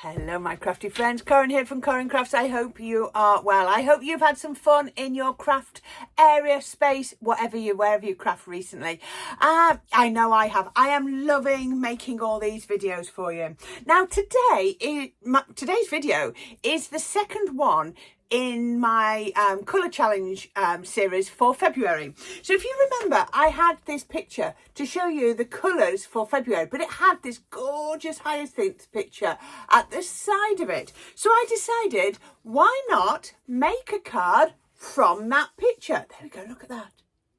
Hello my crafty friends, Corrine here from Corrine Crafts. I hope you are well. I hope you've had some fun in your craft area, space, wherever you craft recently. I know I have. I am loving making all these videos for you. Now today's video is the second one in my colour challenge series for February. So if you remember, I had this picture to show you the colours for February, but it had this gorgeous hyacinth picture at the side of it. So I decided, why not make a card from that picture? There we go, look at that.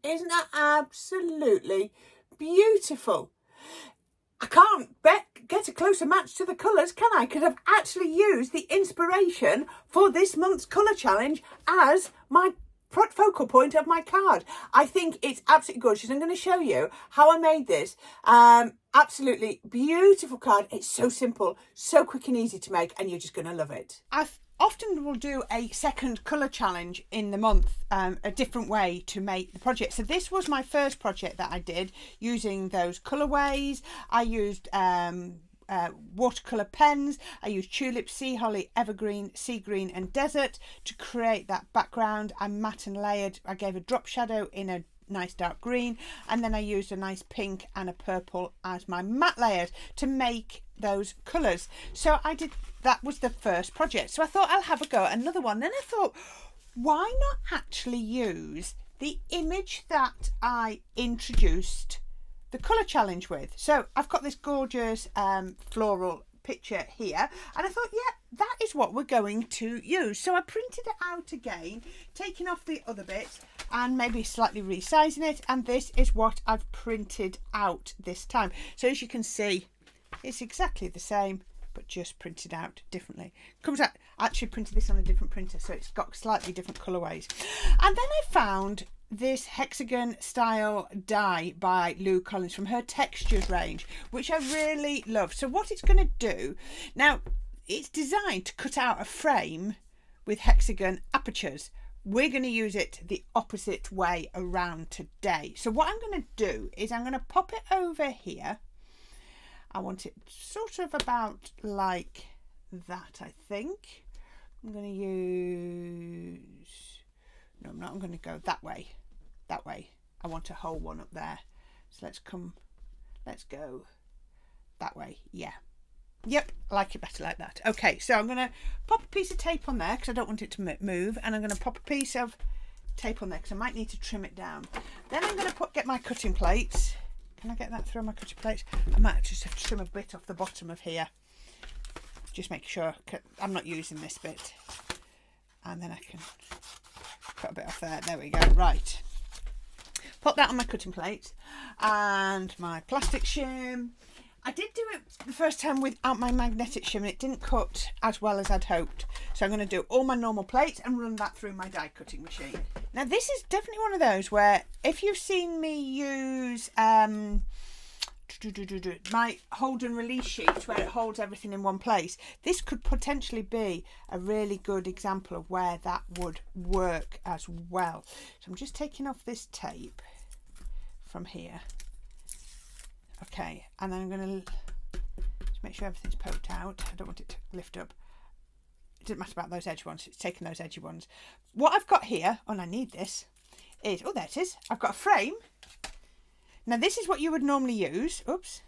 Isn't that absolutely beautiful? I can't get a closer match to the colours, can I? Could have actually used the inspiration for this month's colour challenge as my focal point of my card. I think it's absolutely gorgeous. I'm going to show you how I made this. Absolutely beautiful card. It's so simple, so quick and easy to make, and you're just going to love it. I often will do a second colour challenge in the month, a different way to make the project. So this was my first project that I did using those colourways. I used watercolour pens. I used tulip, sea holly, evergreen, sea green and desert to create that background. I matte and layered. I gave a drop shadow in a nice dark green, and then I used a nice pink and a purple as my matte layers to make those colours. So that was the first project. So I thought I'll have a go at another one. Then I thought, why not actually use the image that I introduced the colour challenge with? So I've got this gorgeous floral picture here, and I thought, yeah, that is what we're going to use. So I printed it out again, taking off the other bits and maybe slightly resizing it, and this is what I've printed out this time. So as you can see, it's exactly the same, but just printed out differently. Comes out, actually printed this on a different printer, so it's got slightly different colourways. And then I found this Hexagon style die by Lou Collins from her textures range, which I really love. So what it's going to do now, it's designed to cut out a frame with Hexagon apertures. We're going to use it the opposite way around today. So what I'm going to do is I'm going to pop it over here. I want it sort of about like that, I think. I'm going to use... No, I'm not. I'm going to go that way. That way. I want a whole one up there. So let's go that way. Yeah. Yep, I like it better like that. Okay, so I'm going to pop a piece of tape on there because I don't want it to move. And I'm going to pop a piece of tape on there because I might need to trim it down. Then I'm going to get my cutting plates. Can I get that through my cutting plates? I might just have to trim a bit off the bottom of here. Just make sure I'm not using this bit. And then I can cut a bit off there. There we go. Right. Pop that on my cutting plate and my plastic shim. I did do it the first time without my magnetic shim and it didn't cut as well as I'd hoped. So I'm going to do all my normal plates and run that through my die cutting machine. Now this is definitely one of those where if you've seen me use my hold and release sheet where it holds everything in one place, this could potentially be a really good example of where that would work as well. So I'm just taking off this tape from here. Okay, and then I'm going to just make sure everything's poked out. I don't want it to lift up. It doesn't matter about those edge ones. It's taking those edgy ones. What I've got here, and I need this, is... Oh, there it is. I've got a frame. Now, this is what you would normally use. Oops.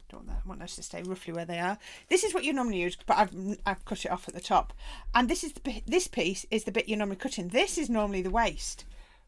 Don't want those to stay roughly where they are. This is what you normally use, but I've cut it off at the top. And this piece is the bit you normally cut in. This is normally the waste.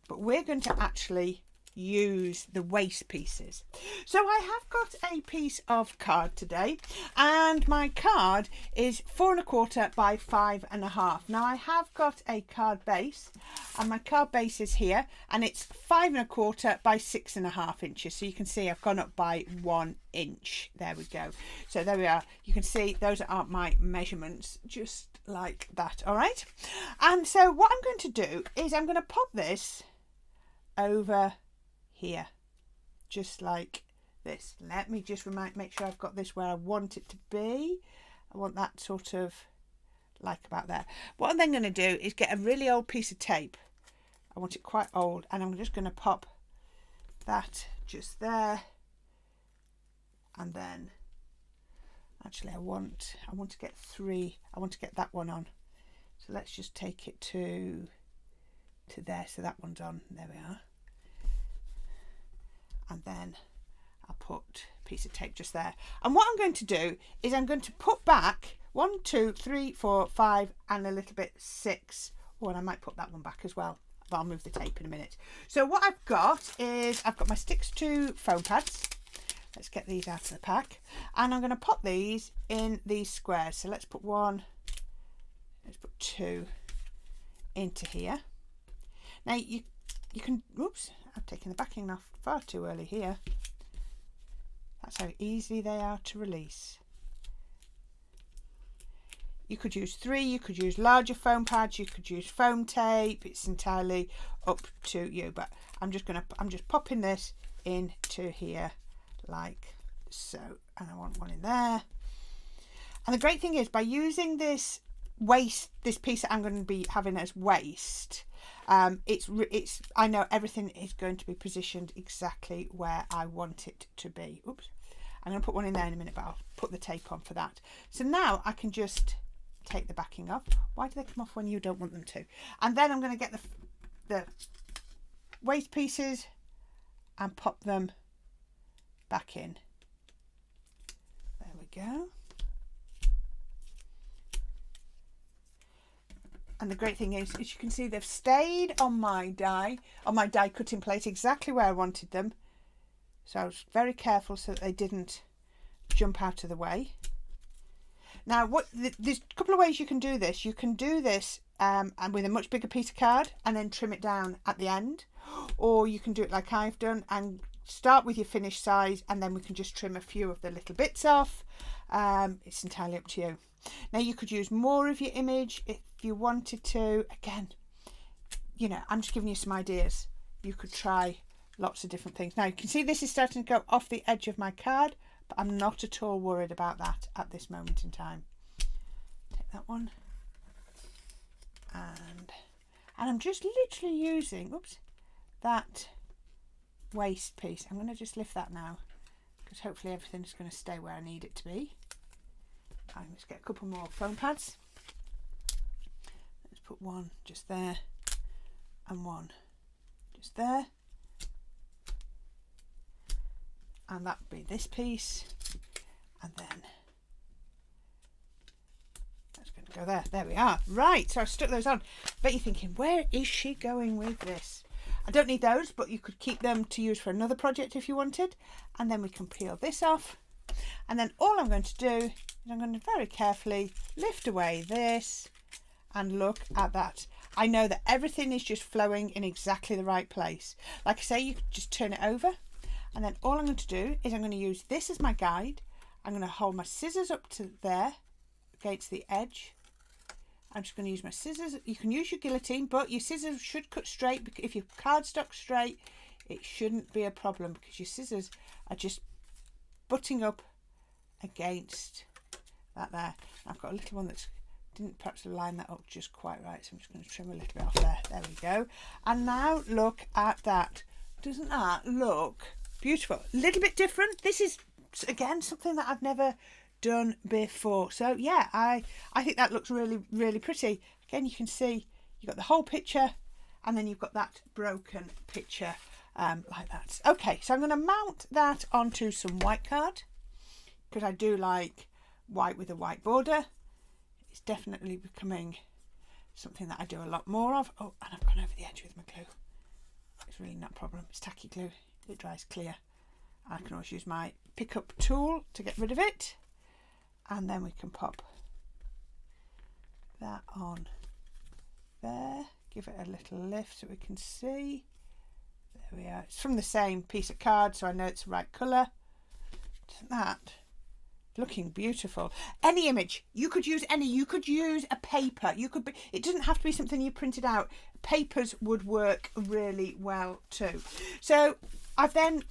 But we're going to actually use the waste pieces. So I have got a piece of card today, and my card is 4 1/4 by 5 1/2. Now I have got a card base, and my card base is here, and it's 5 1/4 by 6 1/2 inches. So you can see I've gone up by 1 inch. There we go. So there we are. You can see those are my measurements, just like that. All right. And so what I'm going to do is I'm going to pop this over here, just like this. Let me just make sure I've got this where I want it to be. I want that sort of like about there. What I'm then going to do is get a really old piece of tape. I want it quite old, and I'm just going to pop that just there, and then I actually I want to get 3. I want to get that one on. So let's just take it to there. So that one's on. There we are. And then I'll put a piece of tape just there. And what I'm going to do is I'm going to put back 1, 2, 3, 4, 5 and a little bit 6. Oh, and I might put that one back as well, but I'll move the tape in a minute. So what I've got is I've got my Sticks to foam pads. Let's get these out of the pack. And I'm going to pop these in these squares. So let's put 1, let's put 2 into here. Now you can, oops, I've taken the backing off far too early here. That's how easy they are to release. You could use 3, you could use larger foam pads, you could use foam tape. It's entirely up to you, but I'm just popping this into here like so, and I want one in there. And the great thing is, by using this piece that I'm going to be having as waste, it's I know everything is going to be positioned exactly where I want it to be. Oops, I'm going to put one in there in a minute, but I'll put the tape on for that. So now I can just take the backing off. Why do they come off when you don't want them to? And then I'm going to get the waste pieces and pop them back in. There we go. And the great thing is you can see they've stayed on my die cutting plate exactly where I wanted them. So I was very careful so that they didn't jump out of the way. Now, there's a couple of ways you can do this. You can do this and with a much bigger piece of card and then trim it down at the end. Or you can do it like I've done and start with your finished size, and then we can just trim a few of the little bits off. It's entirely up to you. Now, you could use more of your image if you wanted to. Again, you know, I'm just giving you some ideas. You could try lots of different things. Now, you can see this is starting to go off the edge of my card, but I'm not at all worried about that at this moment in time. Take that one. And I'm just literally using, oops, that waste piece. I'm going to just lift that now, because hopefully everything's going to stay where I need it to be. I'm just get a couple more foam pads. Let's put one just there and one just there. And that would be this piece, and then that's going to go there. There we are. Right, so I've stuck those on. Bet you're thinking, where is she going with this? I don't need those, but you could keep them to use for another project if you wanted. And then we can peel this off. And then all I'm going to do is I'm going to very carefully lift away this and look at that. I know that everything is just flowing in exactly the right place. Like I say, you could just turn it over. And then all I'm going to do is I'm going to use this as my guide. I'm going to hold my scissors up to there against the edge. I'm just going to use my scissors. You can use your guillotine, but your scissors should cut straight. Because if your cardstock's straight, it shouldn't be a problem, because your scissors are just butting up against that there. I've got a little one that didn't perhaps line that up just quite right, so I'm just going to trim a little bit off there. There we go. And now look at that. Doesn't that look beautiful? A little bit different. This is, again, something that I've never done before. So yeah, I think that looks really, really pretty. Again, you can see you've got the whole picture, and then you've got that broken picture like that. Okay, so I'm going to mount that onto some white card, because I do like white with a white border. It's definitely becoming something that I do a lot more of. Oh, and I've gone over the edge with my glue. It's really not a problem. It's tacky glue. It dries clear. I can always use my pickup tool to get rid of it. And then we can pop that on there. Give it a little lift so we can see. There we are. It's from the same piece of card, so I know it's the right colour. Isn't that looking beautiful? Any image. You could use any. You could use a paper. You could be, it doesn't have to be something you printed out. Papers would work really well too. So I've then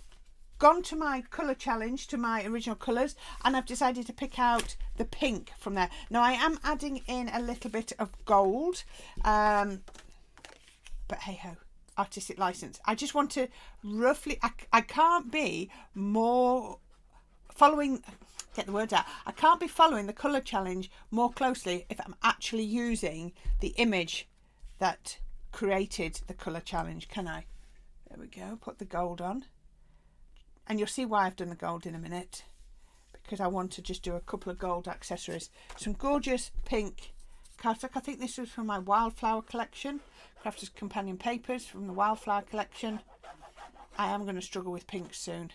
gone to my colour challenge, to my original colours, and I've decided to pick out the pink from there. Now I am adding in a little bit of gold, but hey ho, artistic license. I just want to roughly, I can't be more following, get the words out. I can't be following the colour challenge more closely if I'm actually using the image that created the colour challenge, can I? There we go, put the gold on. And you'll see why I've done the gold in a minute, because I want to just do a couple of gold accessories. Some gorgeous pink cardstock. I think this was from my wildflower collection, Crafter's Companion Papers from the wildflower collection. I am going to struggle with pinks soon,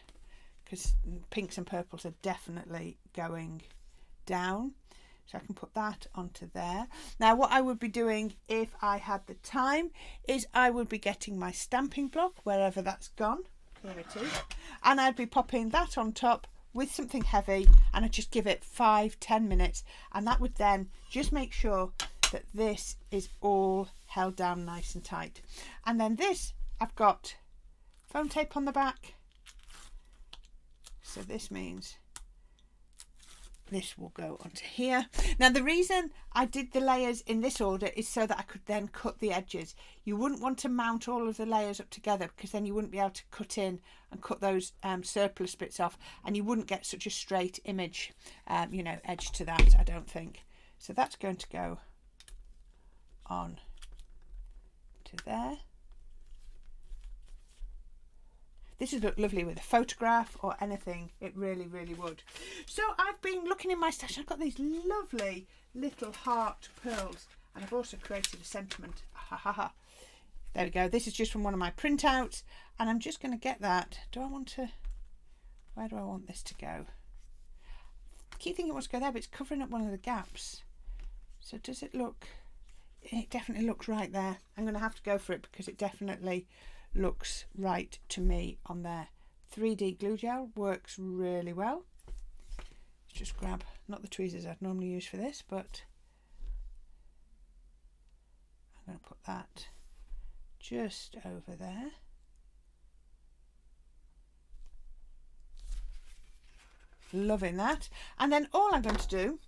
because pinks and purples are definitely going down. So I can put that onto there. Now what I would be doing if I had the time is I would be getting my stamping block, wherever that's gone. Here it is. And I'd be popping that on top with something heavy, and I'd just give it 5-10 minutes, and that would then just make sure that this is all held down nice and tight. And then this, I've got foam tape on the back, so this means this will go onto here. Now the reason I did the layers in this order is so that I could then cut the edges. You wouldn't want to mount all of the layers up together, because then you wouldn't be able to cut in and cut those surplus bits off, and you wouldn't get such a straight image, you know, edge to that, I don't think. So that's going to go on to there. This would look lovely with a photograph or anything. It really, really would. So I've been looking in my stash. I've got these lovely little heart pearls, and I've also created a sentiment. Ha ha ha. There we go. This is just from one of my printouts, and I'm just going to get that. Do I want to? Where do I want this to go? I keep thinking it wants to go there, but it's covering up one of the gaps. So does it look? It definitely looks right there. I'm going to have to go for it, because it definitely looks right to me on there. 3D glue gel works really well. Let's just grab, not the tweezers I'd normally use for this, but I'm going to put that just over there. Loving that. And then all I'm going to do,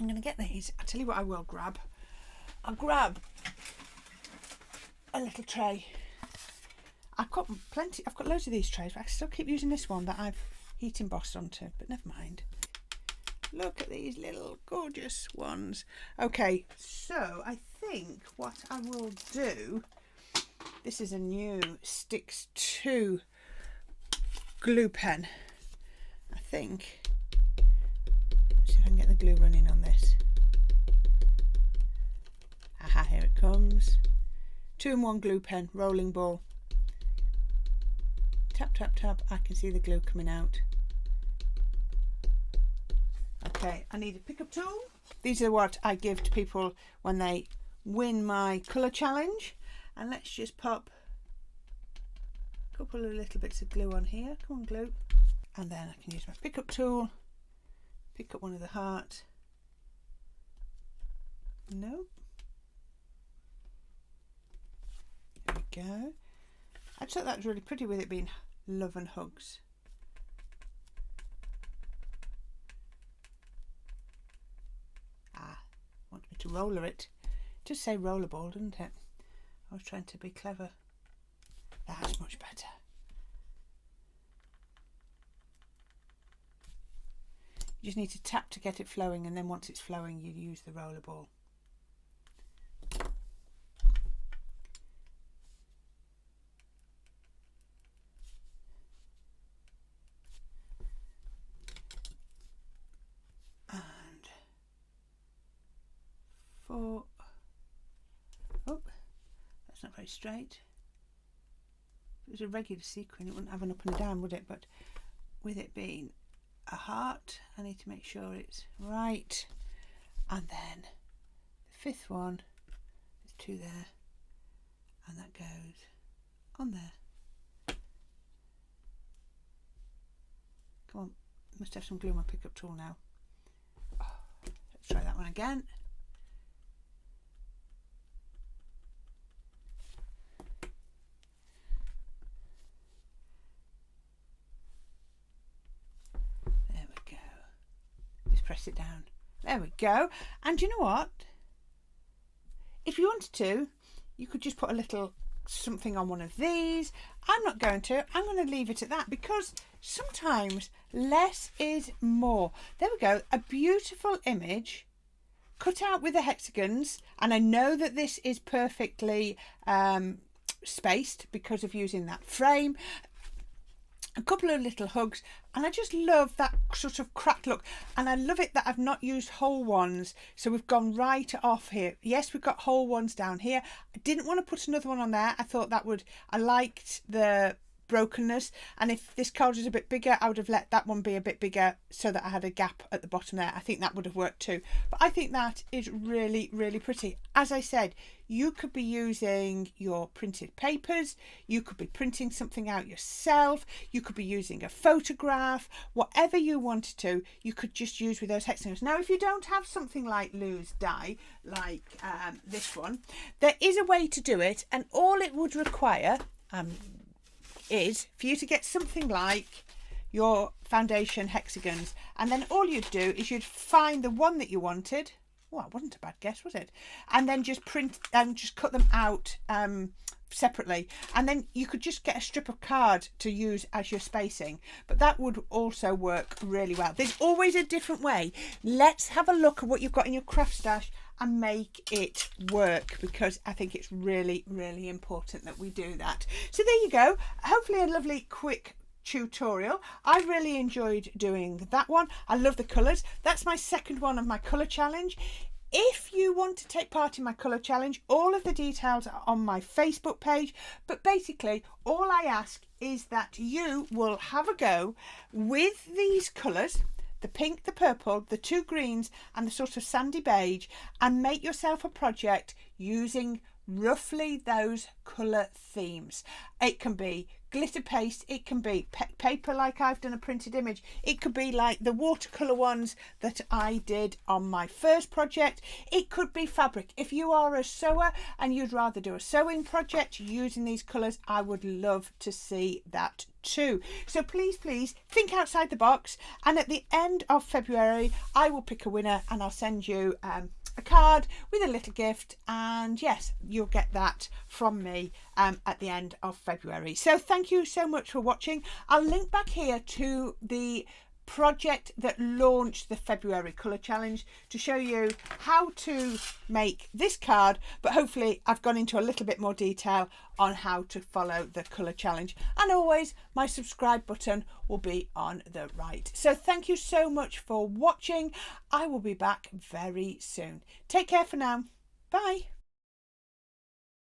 I'm going to get these. I'll tell you what I will grab. I'll grab a little tray. I've got plenty, I've got loads of these trays, but I still keep using this one that I've heat embossed onto, but never mind. Look at these little gorgeous ones. Okay, so I think what I will do, this is a new Sticks 2 glue pen. I think, let's see if I can get the glue running on this. Aha, here it comes. 2-in-1 glue pen, rolling ball. Tap, tap, tap. I can see the glue coming out. Okay, I need a pickup tool. These are what I give to people when they win my colour challenge. And let's just pop a couple of little bits of glue on here. Come on, glue. And then I can use my pickup tool. Pick up one of the heart. Nope. There we go. I just thought that was really pretty with it being love and hugs. Want me to roller it? Just say rollerball, doesn't it? I was trying to be clever. That's much better. You just need to tap to get it flowing, and then once it's flowing you use the rollerball. Oh, that's not very straight. If it was a regular sequin, it wouldn't have an up and a down, would it? But with it being a heart, I need to make sure it's right. And then the 5th one, there's 2 there, and that goes on there. Come on, must have some glue on my pickup tool now. Oh, let's try that one again. Press it down. There we go. And you know what? If you wanted to, you could just put a little something on one of these. I'm not going to. I'm going to leave it at that because sometimes less is more. There we go. A beautiful image cut out with the hexagons. And I know that this is perfectly spaced because of using that frame. A couple of little hugs, and I just love that sort of cracked look, and I love it that I've not used whole ones, so we've gone right off here. Yes, we've got whole ones down here. I didn't want to put another one on there. I thought that would, I liked the brokenness, and if this card was a bit bigger, I would have let that one be a bit bigger so that I had a gap at the bottom there. I think that would have worked too, but I think that is really, really pretty. As I said, you could be using your printed papers, you could be printing something out yourself, you could be using a photograph, whatever you wanted to, you could just use with those hexagons. Now, if you don't have something like loose die, like this one, there is a way to do it, and all it would require is for you to get something like your foundation hexagons, and then all you'd do is you'd find the one that you wanted. Well, it wasn't a bad guess, was it? And then just print and just cut them out separately, and then you could just get a strip of card to use as your spacing, but that would also work really well. There's always a different way. Let's have a look at what you've got in your craft stash and make it work, because I think it's really, really important that we do that. So there you go. Hopefully a lovely quick tutorial. I really enjoyed doing that one. I love the colours. That's my second one of my colour challenge. If you want to take part in my colour challenge, all of the details are on my Facebook page, but basically all I ask is that you will have a go with these colours, the pink, the purple, the two greens and the sort of sandy beige, and make yourself a project using roughly those colour themes. It can be glitter paste, it can be paper like I've done a printed image, it could be like the watercolour ones that I did on my first project, it could be fabric. If you are a sewer and you'd rather do a sewing project using these colours, I would love to see that too. So please think outside the box, and at the end of February I will pick a winner and I'll send you a card with a little gift, and yes, you'll get that from me at the end of February. So thank you so much for watching. I'll link back here to the project that launched the February colour challenge to show you how to make this card, but hopefully I've gone into a little bit more detail on how to follow the colour challenge, and always my subscribe button will be on the right. So thank you so much for watching. I will be back very soon. Take care for now. Bye.